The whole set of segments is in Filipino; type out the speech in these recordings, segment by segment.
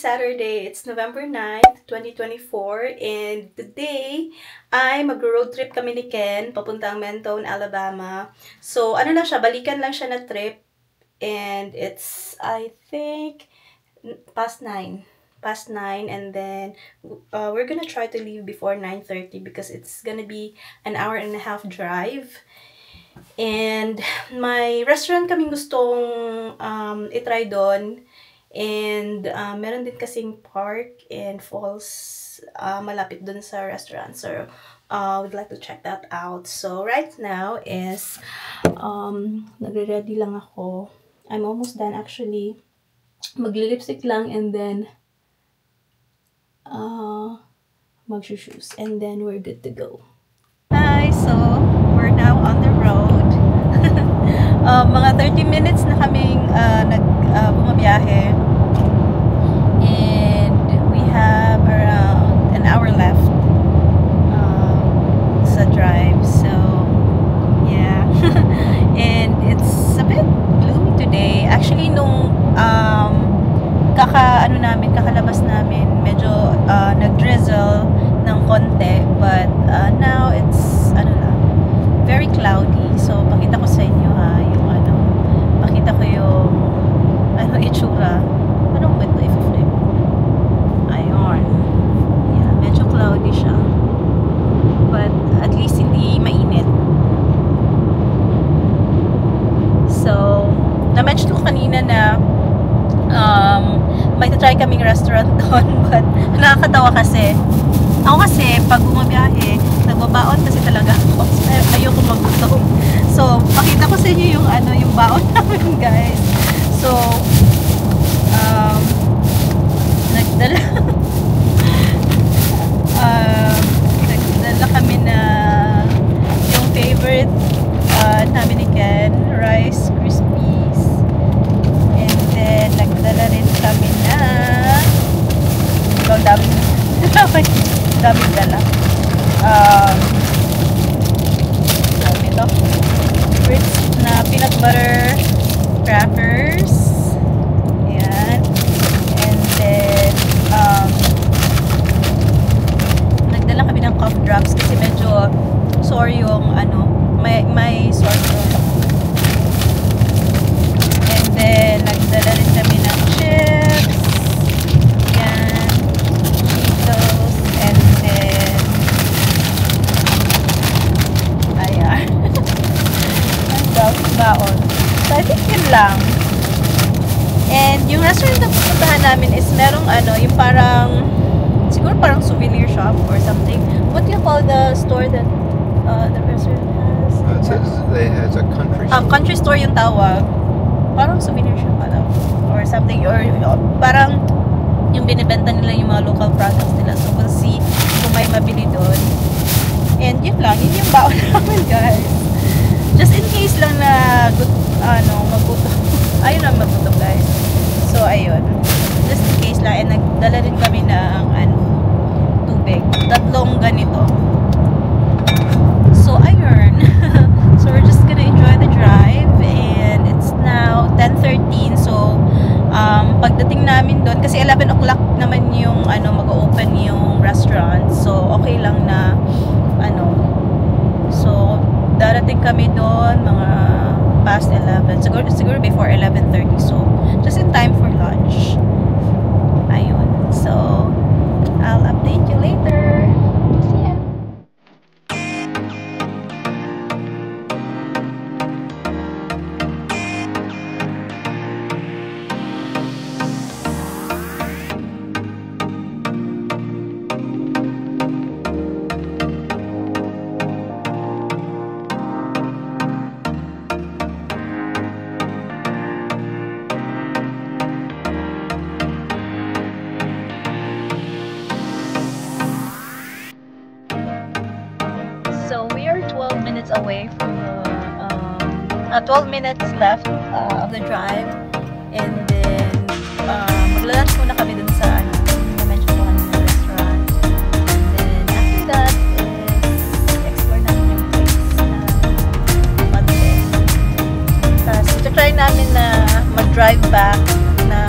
Saturday. It's November 9th, 2024. And today, ay mag-road trip kami ni Ken papuntang Mentone, Alabama. So, ano lang siya, balikan lang siya na trip. And it's, I think, past 9. Past 9, and then we're gonna try to leave before 9:30 because it's gonna be an hour and a half drive. And may restaurant kaming gustong itry doon. And meron din kasing park and falls malapit doon sa restaurant. So we'd like to check that out. So right now is nagre-ready lang ako. I'm almost done actually. Magli-lipstick lang and then mag-shoes, and then we're good to go. Hi, so we're now on the road. Mga 30 minutes na kaming bumabiyahe, and we have around an hour left sa drive. So yeah. And it's a bit gloomy today. Actually, nung kakalabas namin, medyo nag-drizzle ng konti, but now it's very cloudy. So pakita ko sa inyo yung pakita ko yung itsura. Paano ko ito i-flip? Ayun. Yeah, medyo cloudy siya. But at least hindi mainit. So na-mention ko kanina na may try kaming restaurant doon, but nakakatawa kasi. Ako kasi, pag bumabiyahe, nagbabaon kasi talaga ako. Ayoko magutom. So, pakita ko sa inyo yung yung baon namin, guys. So, nagdala kami na yung favorite namin ni Ken, Rice Krispies. And then, nagdala rin kami na daming dala. Ito, Ritz na peanut butter crackers. Ayan. And then, nagdala kami ng cough drops kasi medyo sore yung may sore throat. And then, nagdala rin kami ng chips. Ayan. Cheetos. And then, ayan. Ang daming baon. So, I think yun lang. And yung restaurant na pupuntahan namin is merong yung parang, siguro parang souvenir shop or something. What do you call the store that the restaurant has? It has a country store. Country store yung tawag. Parang souvenir shop or something, or parang yung binibenta nila yung mga local products nila. So we'll see kung may mabili doon. And yun lang, yun yung baon namin, guys. Just in case lang na magutom. Ayun lang, magutom, guys. So ayun, just in case lang. And nagdala rin kami ng tubig. 3 ganito. So ayun. So we're just gonna enjoy the drive, and it's now 10:13. So pagdating namin doon, kasi 11 o'clock naman yung mag-open yung restaurant. So okay lang na so darating kami doon mga past 11, siguro before 11:30. So just in time for lunch. Ayun. So I'll update you later. See ya. Away from the 12 minutes left of the drive, and then magla-lunch muna kami dun sa na-mention ko kanina na restaurant, and then after that is explore namin yung place na Monday. Tapos try namin na mag-drive back na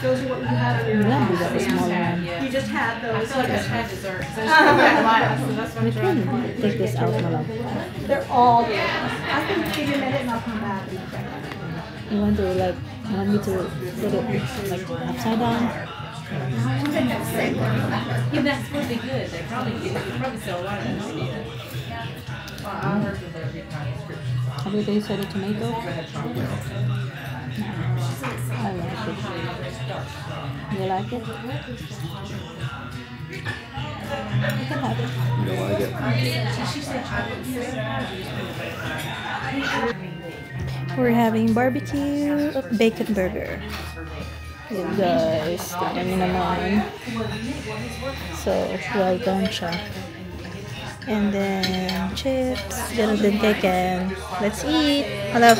Those are what you had on your Wala, list. di ba? The small one. You just had those. I feel like I should have dessert. So that's what I'm We trying can to take this out, my love. They're all there. I can give you a minute and I'll come back. You want to like, you want me to put it like upside down? Yeah, that's supposed to be good. They probably sell a lot of that shit. Have you tasted the tomato? I like it. You like it? You can have it. You don't like it? We're having barbecue bacon burger. Yun guys, tignan nyo naman. So, well done siya. And then, chips. Ganun din kay Ken. Let's eat. Hello.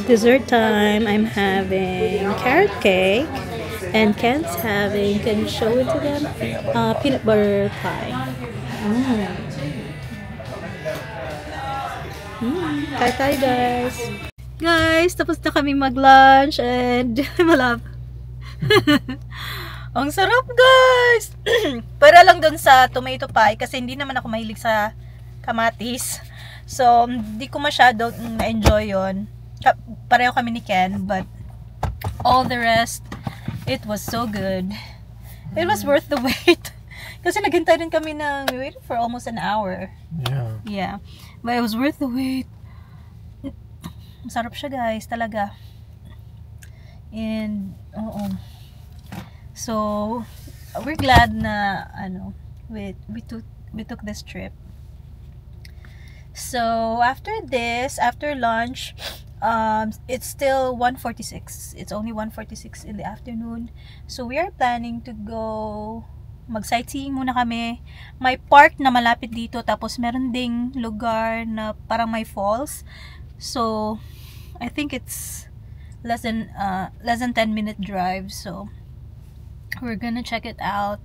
Dessert time. I'm having carrot cake, and Ken's having. Can you show it to them? Peanut butter pie. Kain tayo guys. Guys, tapos na kami mag-lunch and malap. Ang sarap guys. Para lang dun sa tomato pie kasi hindi naman ako mahilig sa kamatis. So, hindi ko masyado na-enjoy yon. Pareho kami ni Ken, but all the rest, it was so good. It was worth the wait. Kasi naghintay din kami we waited for almost an hour. Yeah. But it was worth the wait. Masarap siya guys, talaga. And, so, we're glad na, we took this trip. So, after lunch, it's still 1:46. It's only 1:46 in the afternoon. So, we are planning to go mag-sightseeing muna kami. May park na malapit dito, tapos meron ding lugar na parang may falls. So, I think it's less than 10-minute drive. So, we're gonna check it out.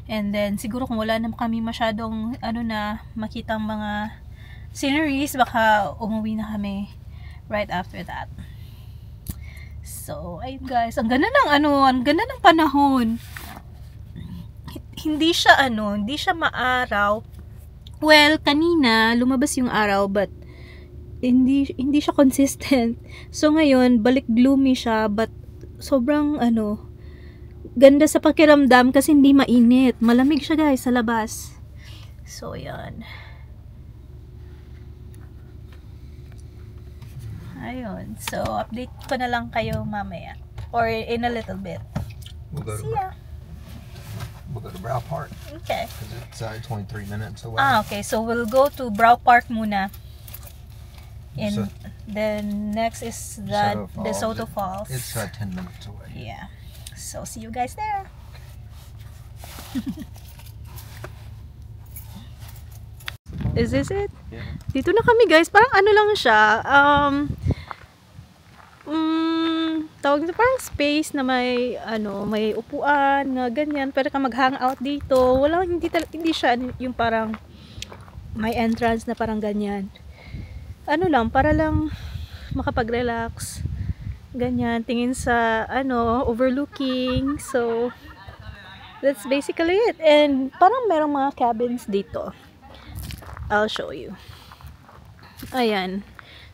And then, siguro kung wala na kami masyadong, makitang mga sceneries, baka umuwi na kami right after that. So, ayun guys, ang ganda ng panahon. Hindi siya maaraw. Well, kanina lumabas yung araw, but hindi siya consistent. So ngayon, balik gloomy siya, but sobrang ganda sa pakiramdam kasi hindi mainit. Malamig siya guys sa labas. So yan. Ayun. So, update ko na lang kayo mamaya. Or in a little bit. See ya. We'll go to Brow Park. Okay. Because it's 23 minutes away. Okay. So, we'll go to Brow Park muna. And So- then, next is the DeSoto Falls. It's 10 minutes away. Yeah. So, see you guys there. Is this it? Yeah. Dito na kami guys. Parang ano lang siya. Tawag nito parang space na may ano, may upuan, nga ganyan. Pwede ka mag-hangout dito. Hindi siya yung parang may entrance na parang ganyan. Ano lang, para lang makapag-relax. Ganyan, tingin sa ano, overlooking. So that's basically it. And parang merong mga cabins dito. I'll show you. Ayan.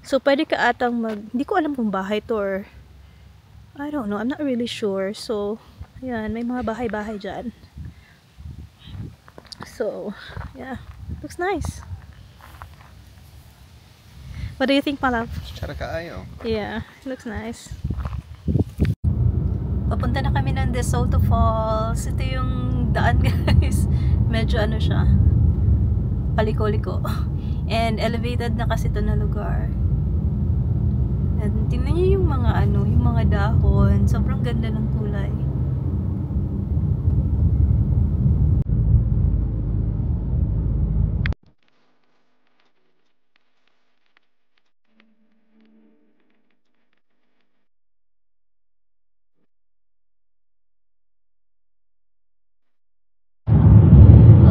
So pwede ka atang hindi ko alam kung bahay to or I don't know. I'm not really sure. So, ayan, may mga bahay-bahay dyan. So, yeah. Looks nice. What do you think, my love? Tsara kaayo. Yeah, looks nice. Papunta na kami ng De Soto Falls. Ito yung daan, guys. Medyo ano siya. Paliko-liko. And elevated na kasi ito na lugar. And tingnan niyo yung mga ano, yung mga dahon. Sobrang ganda ng kulay.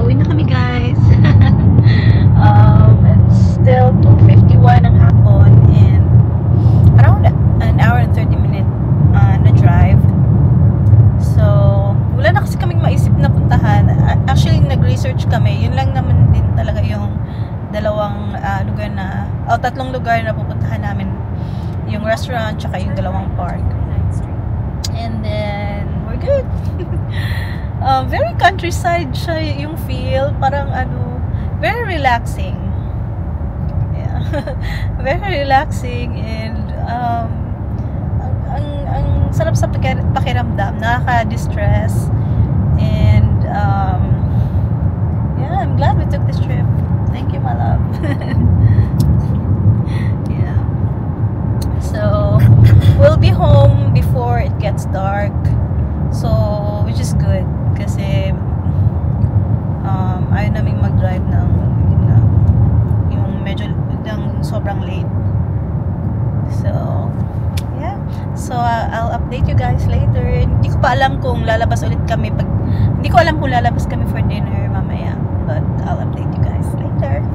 Uwi na kami guys. It's still 2:51 ng hapon and around an hour and 30 minute na drive. So, wala na kasi kaming maisip na puntahan. Actually, nag-research kami. Yun lang naman din talaga yung dalawang lugar na, tatlong lugar na pupuntahan namin. Yung restaurant, tsaka yung dalawang park. And then, we're good. Very countryside siya yung feel. Parang ano, very relaxing. Yeah. Very relaxing and ang sarap sa pakiramdam, nakaka-distress and yeah, I'm glad we took this trip. Thank you, my love. Yeah. So, we'll be home before it gets dark. So, which is good kasi ayaw naming mag-drive ng yung medyo ng sobrang late. So, yeah. So, I'll update you guys later. Hindi ko pa alam kung lalabas ulit kami hindi ko alam kung lalabas kami for dinner mamaya. But, I'll update you guys later.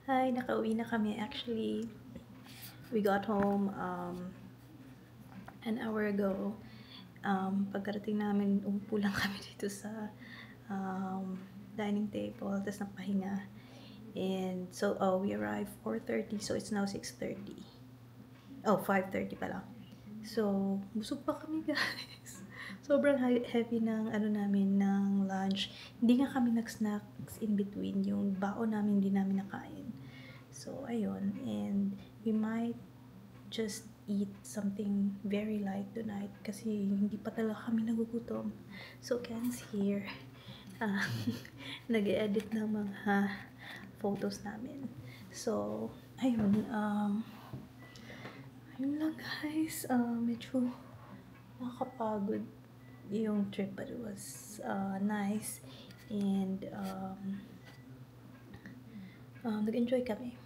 Hi, nakauwi na kami actually. We got home an hour ago. Pagkarating namin, umupo lang kami dito sa dining table, tapos napahinga. And so, we arrived 4:30, so it's now 6:30. Oh, 5:30 pala. So, busog pa kami guys. Sobrang heavy ng ano namin, ng lunch. Hindi nga kami nag-snacks in between. Yung baon namin, hindi namin nakain. So, ayun. And we might just eat something very light tonight kasi hindi pa talaga kami nagugutom. So, Ken's here. Nag-edit ng mga photos namin. So, ayun. Ayun lang guys. Medyo nakakapagod yung trip, but it was nice. And nag-enjoy kami.